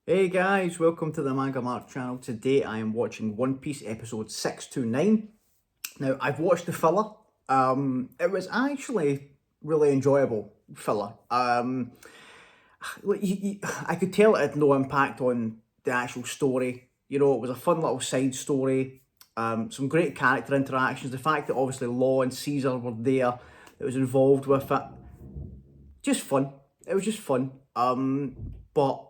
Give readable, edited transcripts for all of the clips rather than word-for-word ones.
Hey guys, welcome to the MangaMark channel. Today I am watching One Piece episode 629. Now, I've watched the filler. It was actually really enjoyable filler. I could tell it had no impact on the actual story. You know, it was a fun little side story. Some great character interactions. The fact that obviously Law and Caesar were there, that was involved with it, just fun. It was just fun. But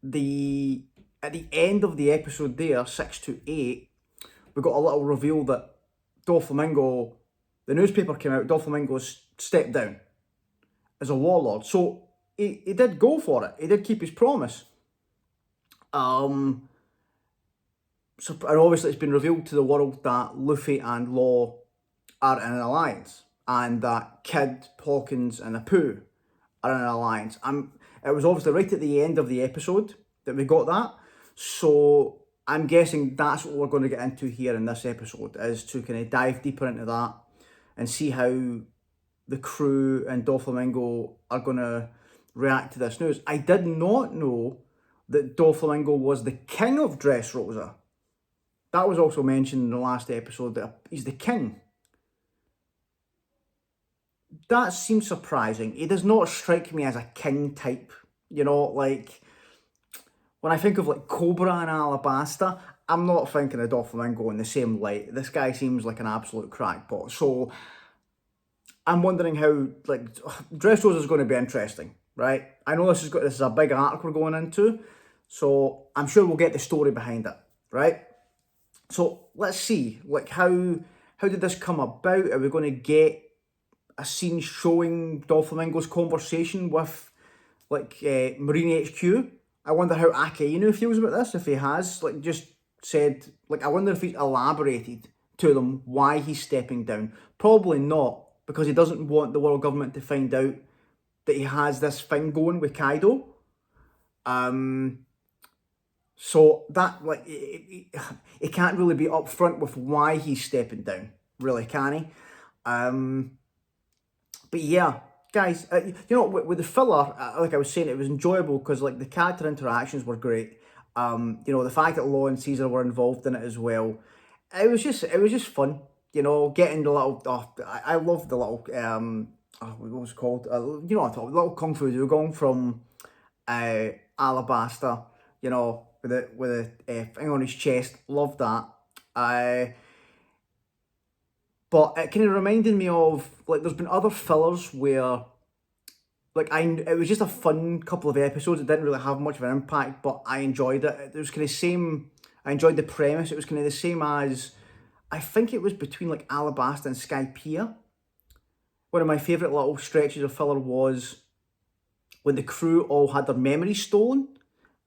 the at the end of the episode there, 628, we got a little reveal that Doflamingo, the newspaper came out, Doflamingo stepped down as a warlord. So he did go for it. He did keep his promise. So and obviously it's been revealed to the world that Luffy and Law are in an alliance, and that Kid, Hawkins, and Apu are in an alliance. It was obviously right at the end of the episode that we got that. So I'm guessing that's what we're going to get into here in this episode, is to kind of dive deeper into that and see how the crew and Doflamingo are going to react to this news. I did not know that Doflamingo was the king of Dressrosa. That was also mentioned in the last episode, that he's the king. That seems surprising. He does not strike me as a king type. You know, like, when I think of like Cobra and Alabasta, I'm not thinking of Doflamingo in the same light. This guy seems like an absolute crackpot. So I'm wondering how, like, Dressrosa is going to be interesting, right? I know this is a big arc we're going into, so I'm sure we'll get the story behind it, right? So let's see, like, how did this come about? Are we going to get a scene showing Doflamingo's conversation with, like, Marine HQ? I wonder how Akainu feels about this, if he has, like, just said, like, I wonder if he's elaborated to them why he's stepping down. Probably not, because he doesn't want the world government to find out that he has this thing going with Kaido. So that, like, it can't really be upfront with why he's stepping down, really, can he? But yeah, guys, you know, with the filler, like I was saying, it was enjoyable because, like, the character interactions were great. You know, the fact that Law and Caesar were involved in it as well, it was just fun. You know, getting the little, I love the little, what was it called? You know what I'm talking, little kung fu dugong from Alabasta. You know, with the thing on his chest, love that. But it kind of reminded me of, like, there's been other fillers where, like, it was just a fun couple of episodes. It didn't really have much of an impact, but I enjoyed it. It was kind of same. I enjoyed the premise. It was kind of the same as, I think it was between, like, Alabasta and Skypiea. One of my favourite little stretches of filler was when the crew all had their memories stolen,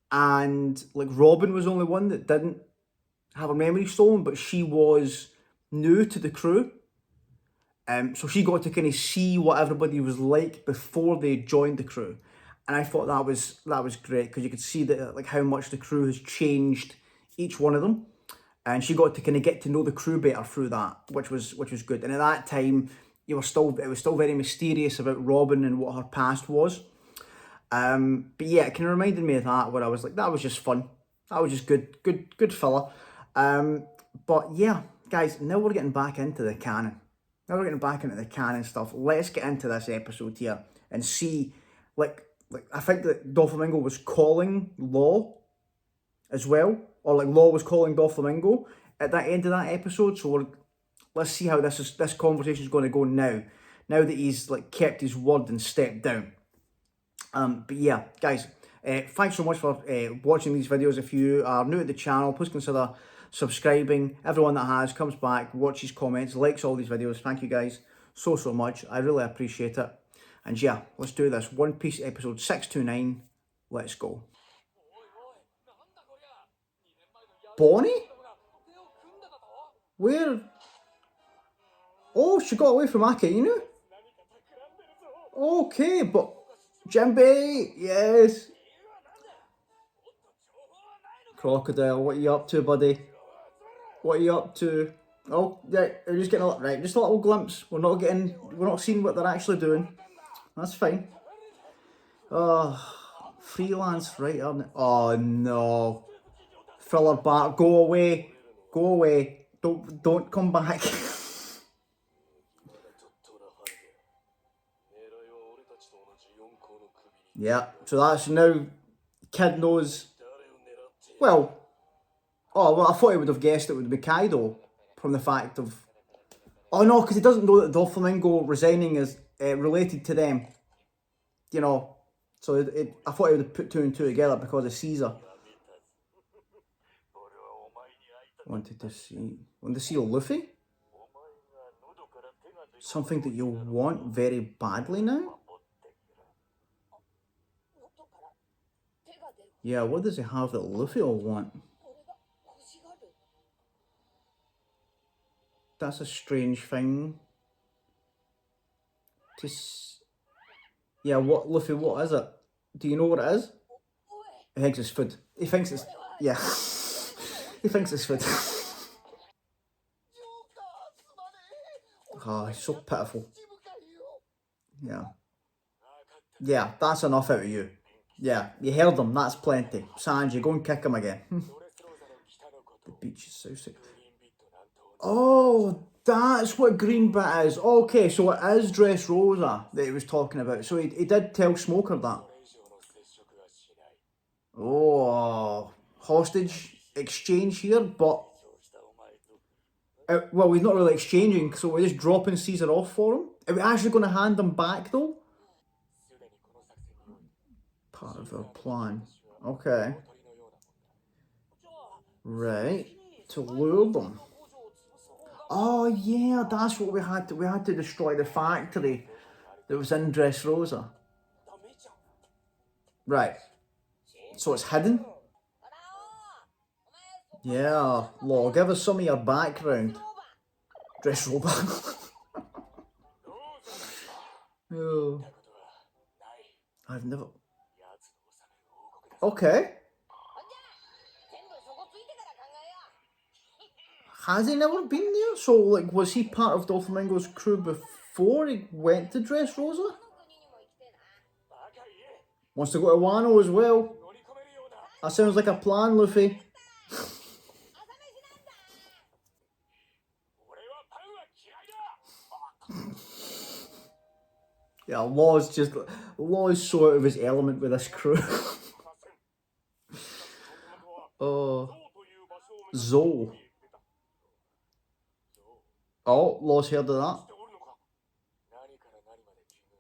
and, like, Robin was the only one that didn't have her memory stolen, but she was new to the crew. So she got to kind of see what everybody was like before they joined the crew, and I thought that was great, because you could see that, like, how much the crew has changed, each one of them, and she got to kind of get to know the crew better through that, which was good. And at that time, it was still very mysterious about Robin and what her past was. But yeah, it kind of reminded me of that, where I was like, that was just fun. That was just good filler. But yeah, guys, now we're getting back into the canon. Now we're getting back into the canon stuff. Let's get into this episode here and see, like I think that Doflamingo was calling Law as well, or, like, Law was calling Doflamingo at that end of that episode. So let's see how this conversation is going to go now. Now that he's, like, kept his word and stepped down. But yeah, guys, thanks so much for watching these videos. If you are new to the channel, please consider subscribing. Everyone that has comes back, watches, comments, likes all these videos. Thank you guys so much. I really appreciate it. And yeah, let's do this. One Piece episode 629. Let's go. Bonnie? Where? Oh, she got away from Akainu? Okay, but Jinbei, yes. Crocodile, what are you up to, buddy? What are you up to? Oh, yeah, we're just getting just a little glimpse. We're not seeing what they're actually doing. That's fine. Oh, Freelance writer. Oh no. Thriller bar. Go away. Go away. Don't come back. Yeah, so that's now Kid knows. Well, I thought he would have guessed it would be Kaido from the fact of. Oh no, because he doesn't know that Doflamingo resigning is related to them. You know, so I thought he would have put two and two together because of Caesar. Wanted to see Luffy? Something that you want very badly now? Yeah, what does he have that Luffy will want? That's a strange thing. Yeah, what, Luffy, what is it? Do you know what it is? He thinks it's food. He thinks it's, yeah. He thinks it's food. Oh, he's so pitiful. Yeah. Yeah, that's enough out of you. Yeah, you heard him, that's plenty. Sanji, go and kick him again. The beach is so. Oh, that's what green bit is. Okay, so it is Dressrosa that he was talking about. So he did tell Smoker that. Oh, hostage exchange here, but... well, he's not really exchanging, so we're just dropping Caesar off for him. Are we actually going to hand him back, though? Part of our plan. Okay. Right. To lure them. Oh yeah, that's what we had to. We had to destroy the factory that was in Dressrosa. Right. So it's hidden? Yeah. Law, give us some of your background. Dressrosa. Oh. I've never... Okay. Has he never been there? So, like, was he part of Doflamingo's crew before he went to Dressrosa? Wants to go to Wano as well. That sounds like a plan, Luffy. Yeah, Law's so out of his element with this crew. Oh, Zoe. Oh, Law's heard of that.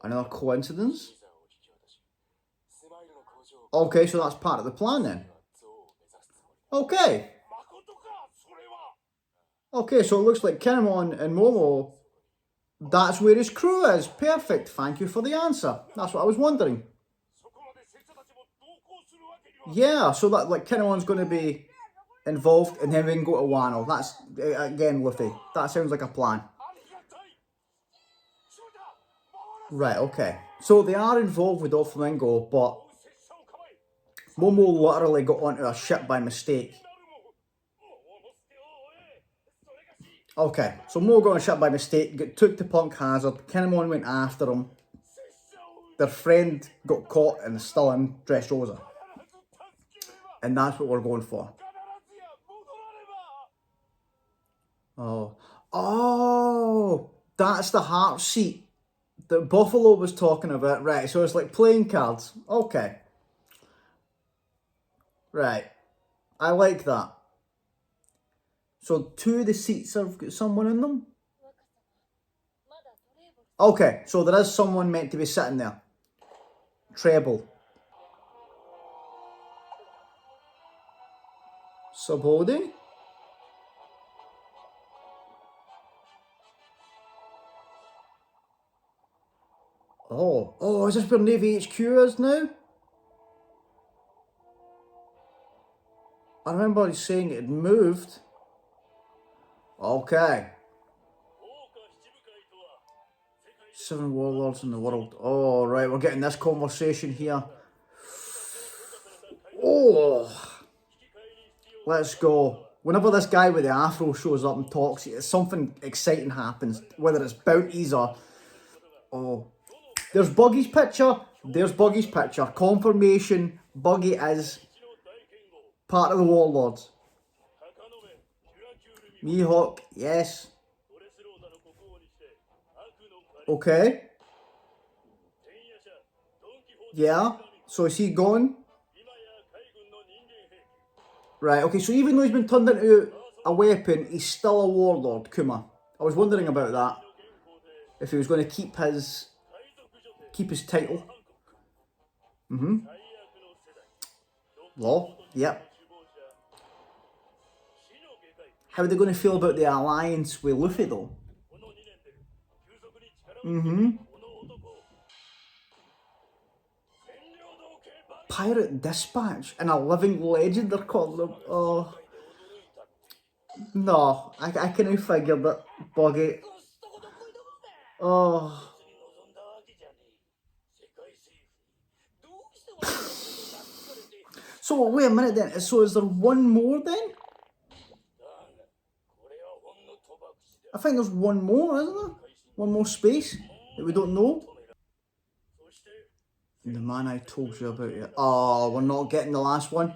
Another coincidence? Okay, so that's part of the plan then. Okay. Okay, so it looks like Kinemon and Momo, that's where his crew is. Perfect. Thank you for the answer. That's what I was wondering. Yeah, so that, like, Kinemon's going to be involved and then we can go to Wano. That's, again, Luffy. That sounds like a plan. Right, okay. So they are involved with Doflamingo, but Momo literally got onto a ship by mistake. Okay, so Momo got on a ship by mistake, took to Punk Hazard, Kinemon went after him. Their friend got caught and is still in Dressrosa. And that's what we're going for. Oh, that's the heart seat that Buffalo was talking about. Right, so it's like playing cards. Okay. Right. I like that. So two of the seats have got someone in them? Okay, so there is someone meant to be sitting there. Treble. Subholding? Oh, is this where Navy HQ is now? I remember saying it had moved. Okay. 7 warlords in the world. Oh, right, we're getting this conversation here. Oh, let's go. Whenever this guy with the afro shows up and talks, something exciting happens. Whether it's bounties or... Oh, there's Buggy's picture. There's Buggy's picture. Confirmation Buggy is part of the Warlords. Mihawk, yes. Okay. Yeah. So is he gone? Right, okay, so even though he's been turned into a weapon, he's still a warlord, Kuma. I was wondering about that. If he was going to keep his title. Law, yep. How are they going to feel about the alliance with Luffy though? Pirate Dispatch and a living legend, they're calling them. Oh. No, I couldn't figure that Buggy. Oh. So wait a minute then, so is there one more then? I think there's one more, isn't there? One more space that we don't know. The man I told you about it. Oh, we're not getting the last one.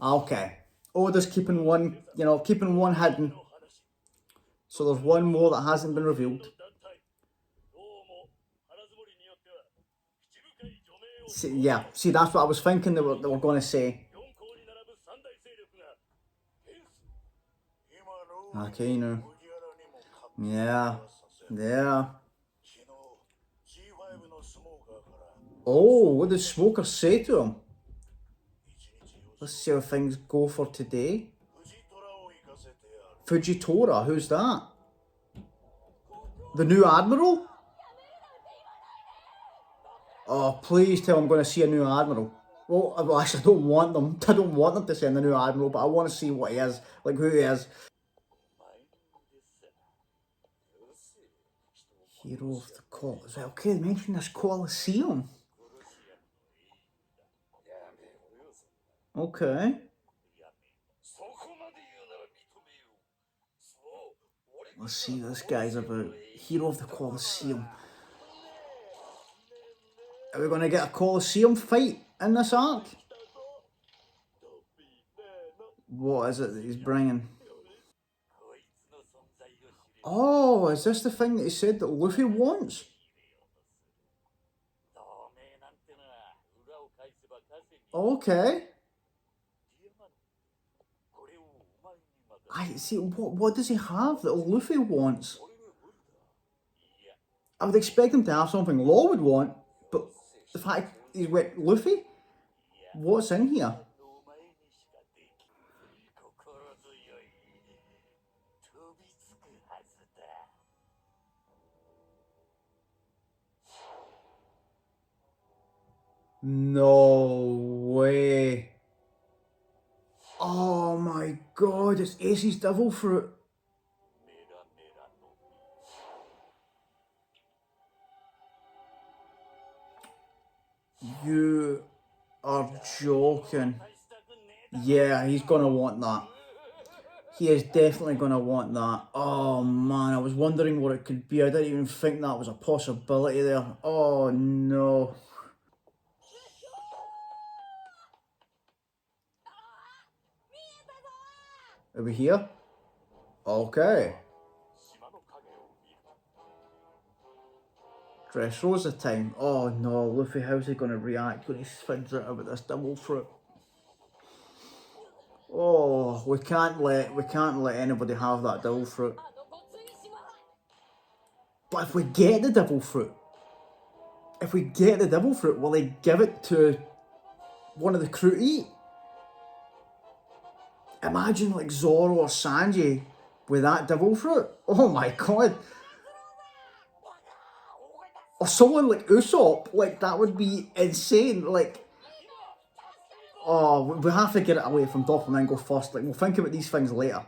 Okay. Oda's keeping one, keeping one hidden. So there's one more that hasn't been revealed. See, that's what I was thinking they were going to say. Okay, Yeah. Oh, what did Smoker say to him? Let's see how things go for today. Fujitora, who's that? The new admiral? Oh, please tell I'm going to see a new admiral. Well, actually, I don't want them. I don't want them to send a new admiral, but I want to see what he is, like who he is. Hero of the Colosseum. Okay, mention this Colosseum. Okay. Let's see what this guy's about. Hero of the Colosseum. Are we going to get a Colosseum fight in this arc? What is it that he's bringing? Oh, is this the thing that he said that Luffy wants? Okay. I see. What does he have that Luffy wants? I would expect him to have something Law would want, but the fact he's with Luffy, what's in here? No way. Oh my god, it's Ace's Devil Fruit. You are joking. Yeah, he's gonna want that. He is definitely gonna want that. Oh man, I was wondering what it could be. I didn't even think that was a possibility there. Oh no. Are we here? Okay. Dressrosa time. Oh no, Luffy, how's he gonna react when he finds out about this devil fruit? Oh, we can't let anybody have that devil fruit. But if we get the devil fruit, will they give it to one of the crew to eat? Imagine like Zoro or Sanji with that devil fruit. Oh my god. Or someone like Usopp, like that would be insane. Like, oh, we have to get it away from Doflamingo first. Like, we'll think about these things later.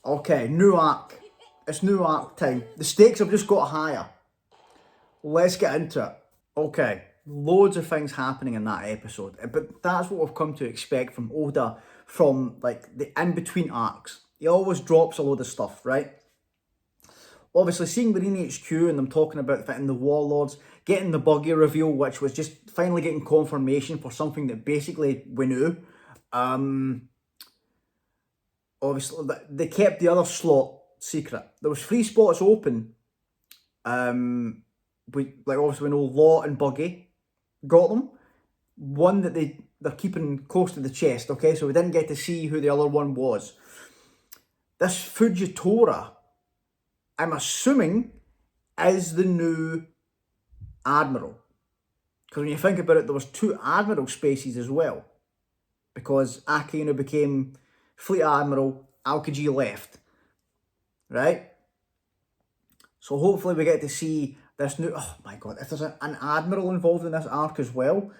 Okay, new arc. It's new arc time. The stakes have just got higher. Let's get into it. Okay, loads of things happening in that episode, but that's what we've come to expect from Oda from like the in-between arcs. He always drops a load of stuff, right? obviously seeing Marine HQ and them talking about fitting the Warlords, getting the Buggy reveal, which was just finally getting confirmation for something that basically we knew. Obviously, they kept the other slot secret. There was 3 spots open. Obviously we know Law and Buggy got them. One that they're keeping close to the chest, okay? So we didn't get to see who the other one was. This Fujitora, I'm assuming, is the new Admiral. Because when you think about it, there was 2 Admiral spaces as well. Because Akainu became Fleet Admiral, Aokiji left. Right? So hopefully we get to see this new... Oh my god, if there's an Admiral involved in this arc as well...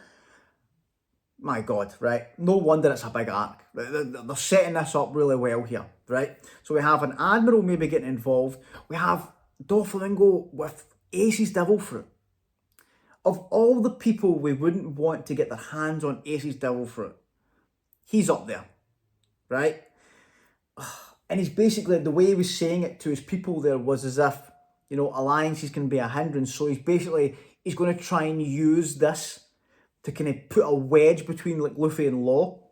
My god, right? No wonder it's a big arc. They're setting this up really well here, right? So we have an Admiral maybe getting involved. We have Doflamingo with Ace's Devil Fruit. Of all the people we wouldn't want to get their hands on Ace's Devil Fruit, he's up there, right? And he's basically, the way he was saying it to his people there was as if, you know, alliances can be a hindrance. So he's going to try and use this to kind of put a wedge between like Luffy and Law,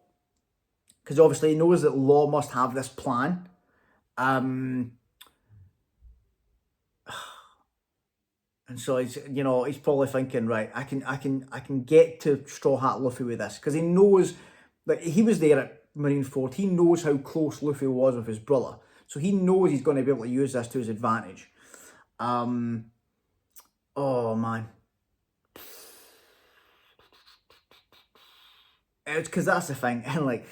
because obviously he knows that Law must have this plan. And so he's probably thinking, right, I can get to Straw Hat Luffy with this, because he knows that he was there at Marineford. He knows how close Luffy was with his brother, so he knows he's going to be able to use this to his advantage. Oh man. It's because that's the thing, and like,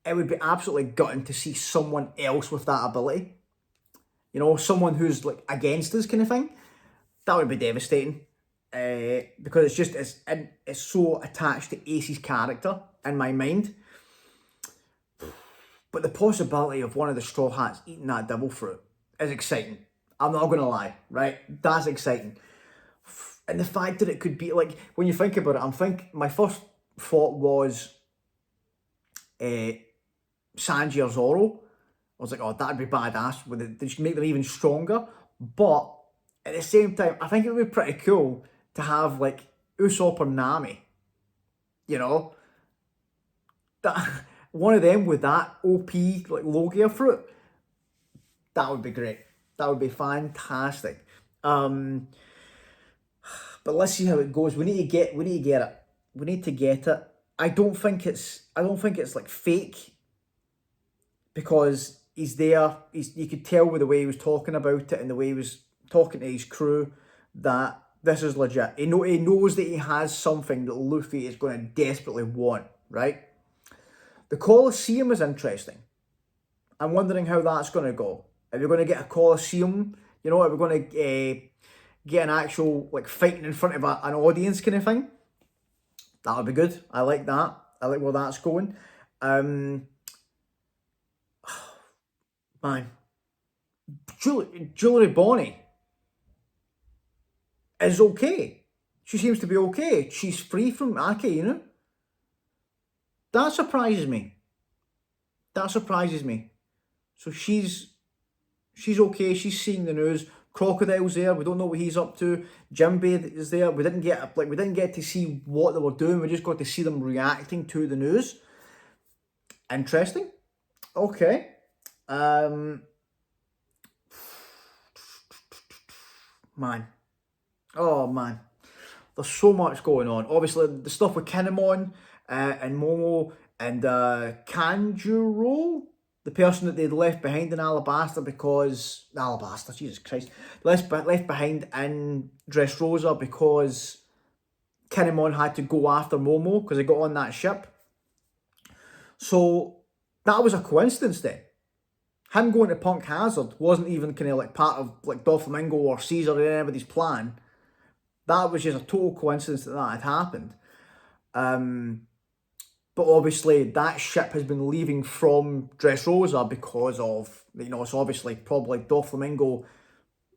it would be absolutely gutting to see someone else with that ability. You know, someone who's like against us, kind of thing. That would be devastating. Because it's so attached to Ace's character in my mind. But the possibility of one of the Straw Hats eating that devil fruit is exciting. I'm not going to lie, right? That's exciting. And the fact that it could be, like, when you think about it, my first thought was Sanji or Zoro. I was like, oh, that'd be badass. They should make them even stronger. But at the same time, I think it would be pretty cool to have, like, Usopp or Nami. You know? That one of them with that OP, like, Logia fruit. That would be great. That would be fantastic. But let's see how it goes. We need to get it. We need to get it. I don't think it's like fake, because he's there. You could tell with the way he was talking about it and the way he was talking to his crew that this is legit. He knows that he has something that Luffy is going to desperately want, right? The Colosseum is interesting. I'm wondering how that's going to go. Are we going to get a Colosseum? You know, are we going to get an actual, like, fighting in front of an audience kind of thing? That would be good. I like that. I like where that's going. Man, Jewelry Bonnie is okay. She seems to be okay. She's free from Akainu. That surprises me. So she's okay. She's seeing the news. Crocodile's there. We don't know what he's up to. Jinbei is there. We didn't get to see what they were doing. We just got to see them reacting to the news. Interesting. Okay. Man. Oh man. There's so much going on. Obviously, the stuff with Kinemon and Momo and Kanjuro, the person that they'd left behind in Alabasta Jesus Christ, left behind in Dressrosa because Kinemon had to go after Momo because he got on that ship. So that was a coincidence then. Him going to Punk Hazard wasn't even kind of like part of like Doflamingo or Caesar or anybody's plan. That was just a total coincidence that had happened. But obviously that ship has been leaving from Dressrosa because of, it's obviously probably Doflamingo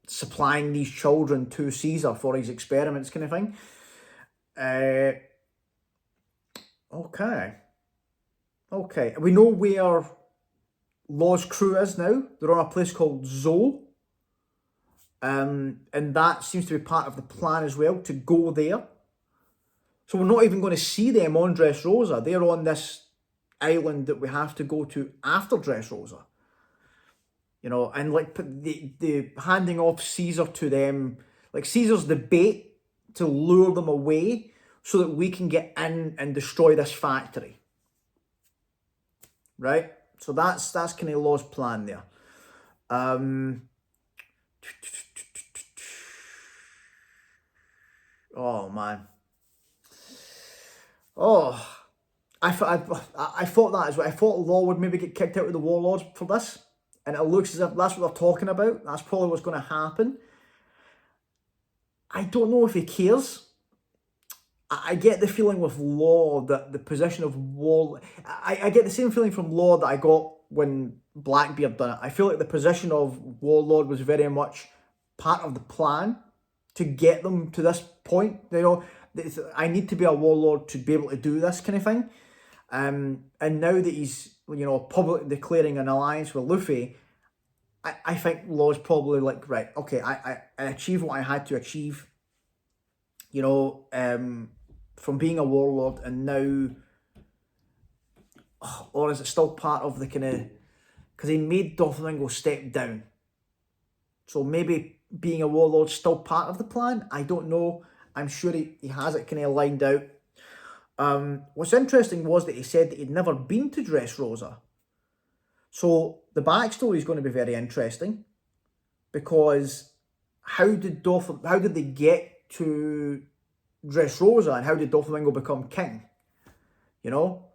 supplying these children to Caesar for his experiments kind of thing. Okay. We know where Law's crew is now. They're on a place called Zoe. And that seems to be part of the plan as well, to go there. So we're not even going to see them on Dressrosa. They're on this island that we have to go to after Dressrosa. You know, and like the handing off Caesar to them, like Caesar's the bait to lure them away so that we can get in and destroy this factory. Right? So that's kind of Law's plan there. Oh man. Oh, I thought that as well. I thought Law would maybe get kicked out of the Warlords for this, and it looks as if that's what they're talking about. That's probably what's going to happen. I don't know if he cares. I get the feeling with Law that the position of I get the same feeling from Law that I got when Blackbeard done it. I feel like the position of Warlord was very much part of the plan to get them to this point. You know, I need to be a warlord to be able to do this kind of thing. And now that he's, you know, publicly declaring an alliance with Luffy, I think Law's probably like, right, okay, I achieved what I had to achieve, you know, from being a warlord, and now, or is it still part of the kind of, because he made Doflamingo step down. So maybe being a warlord still part of the plan? I don't know. I'm sure he has it kind of lined out. What's interesting was that he said that he'd never been to Dressrosa. So the backstory is going to be very interesting, because how did they get to Dressrosa, and how did Doflamingo become king? You know,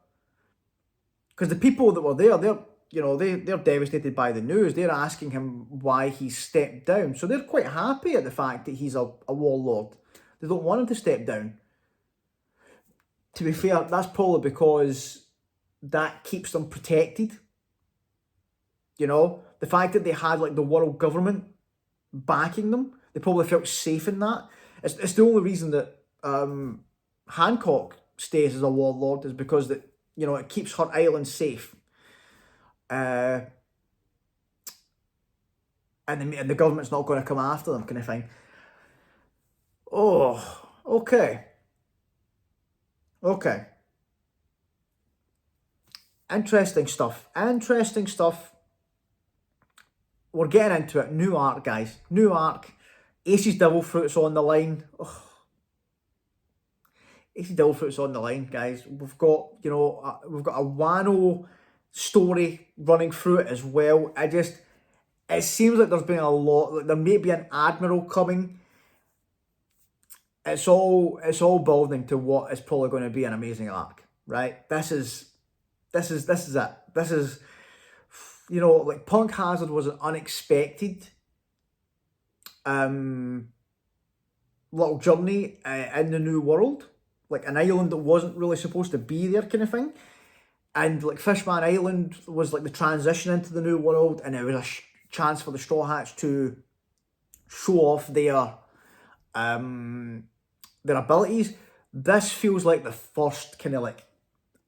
because the people that were there, they're devastated by the news. They're asking him why he stepped down. So they're quite happy at the fact that he's a warlord. They don't want him to step down. To be fair, that's probably because that keeps them protected. You know, the fact that they had like the world government backing them, they probably felt safe in that. It's the only reason that Hancock stays as a warlord, is because that, you know, it keeps her island safe. And the government's not going to come after them, kind of thing. Oh, okay. Okay. Interesting stuff. Interesting stuff. We're getting into it. New arc, guys. New arc. Ace's Devil Fruit's on the line. Oh. Ace's Devil Fruit's on the line, guys. We've got, you know, we've got a Wano story running through it as well. It seems like there's been a lot. Like there may be an admiral coming. It's all building to what is probably going to be an amazing arc, right? This is it. This is, you know, like Punk Hazard was an unexpected little journey in the new world, like an island that wasn't really supposed to be there, kind of thing. And like Fishman Island was like the transition into the new world, and it was a chance for the Straw Hats to show off their abilities. This feels like the first kind of like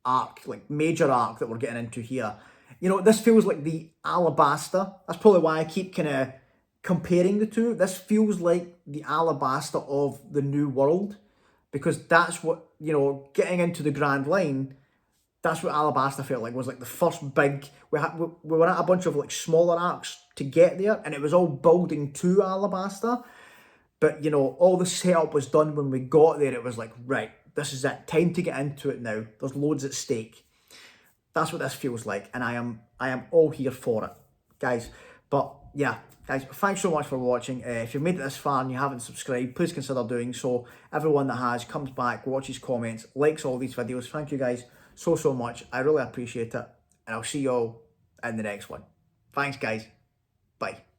arc, like major arc that we're getting into here. You know, this feels like the Alabasta. That's probably why I keep kind of comparing the two. This feels like the Alabasta of the new world, because that's what, you know, getting into the Grand Line, that's what Alabasta felt like, was like the first big, we were at a bunch of like smaller arcs to get there, and it was all building to Alabasta. But, you know, all the setup was done when we got there. It was like, right, this is it. Time to get into it now. There's loads at stake. That's what this feels like, and I am all here for it, guys. But yeah, guys, thanks so much for watching. If you've made it this far and you haven't subscribed, please consider doing so. Everyone that has comes back, watches, comments, likes all these videos. Thank you guys so much. I really appreciate it, and I'll see you all in the next one. Thanks, guys. Bye.